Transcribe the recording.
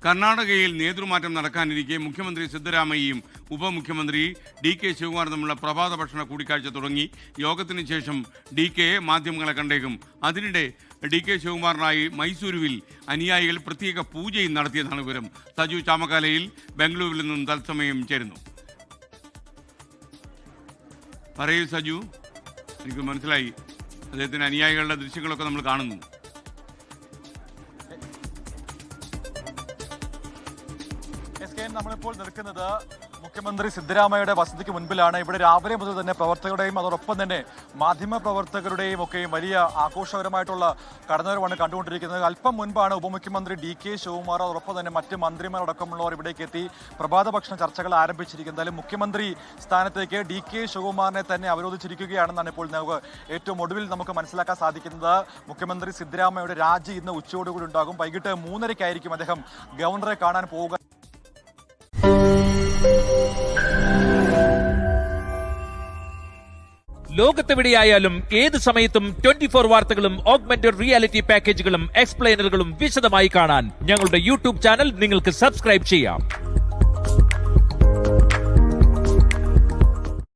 കർണാടകയിൽ നേതൃമാറ്റം നടക്കാനിരിക്കെ മുഖ്യമന്ത്രി സിദ്ധരാമയ്യയും ഉപമുഖ്യമന്ത്രി DK ശിവകുമാറും തമ്മിലുള്ള പ്രഭാത ഭക്ഷണ കൂടിക്കാഴ്ച തുടങ്ങി. യോഗത്തിന് ശേഷം DK മാധ്യമങ്ങളെ കണ്ടേക്കും. അതിനിടെ DK ശിവകുമാറിനായി മൈസൂരുവിൽ അനുയായികൾ പ്രത്യേക പൂജയും നടത്തിയതാണ് വിവരം. സജു ചാമക്കാലയിൽ ബംഗളൂരുവിൽ നിന്നും തത്സമയം ചേരുന്നു. പറയൂ സജു, എനിക്ക് മനസ്സിലായി അദ്ദേഹത്തിന് അനുയായികളുടെ ദൃശ്യങ്ങളൊക്കെ നമ്മൾ കാണുന്നു. നമ്മളിപ്പോൾ നിൽക്കുന്നത് മുഖ്യമന്ത്രി സിദ്ധരാമയ്യയുടെ വസതിക്ക് മുൻപിലാണ്. ഇവിടെ രാവിലെ മുതൽ തന്നെ പ്രവർത്തകരുടെയും അതോടൊപ്പം തന്നെ മാധ്യമ പ്രവർത്തകരുടെയും ഒക്കെയും വലിയ ആഘോഷകരമായിട്ടുള്ള കടന്നുവരവാണ് കണ്ടുകൊണ്ടിരിക്കുന്നത്. അല്പം മുൻപാണ് ഉപമുഖ്യമന്ത്രി DK ശിവകുമാർ അതോടൊപ്പം തന്നെ മറ്റ് മന്ത്രിമാരടക്കമുള്ളവർ ഇവിടേക്ക് എത്തി പ്രഭാത ഭക്ഷണ ചർച്ചകൾ ആരംഭിച്ചിരിക്കുന്നത്. മുഖ്യമന്ത്രി സ്ഥാനത്തേക്ക് DK ശിവകുമാറിനെ തന്നെ അവരോധിച്ചിരിക്കുകയാണെന്നാണ് ഇപ്പോൾ നമുക്ക് ഏറ്റവും ഒടുവിൽ നമുക്ക് മനസ്സിലാക്കാൻ സാധിക്കുന്നത്. മുഖ്യമന്ത്രി സിദ്ധരാമയ്യയുടെ രാജി ഇന്ന് ഉച്ചയോടുകൂടി ഉണ്ടാകും. വൈകിട്ട് 3:30 അദ്ദേഹം ഗവർണറെ കാണാൻ പോവുക. ലോകത്തെവിടെയായാലും ഏത് സമയത്തും 24 വാർത്തകളും ഓഗ്മെന്റഡ് റിയാലിറ്റി പാക്കേജുകളും എക്സ്പ്ലെയിനറുകളും വിശദമായി കാണാൻ ഞങ്ങളുടെ YouTube ചാനൽ നിങ്ങൾക്ക് സബ്സ്ക്രൈബ് ചെയ്യാം.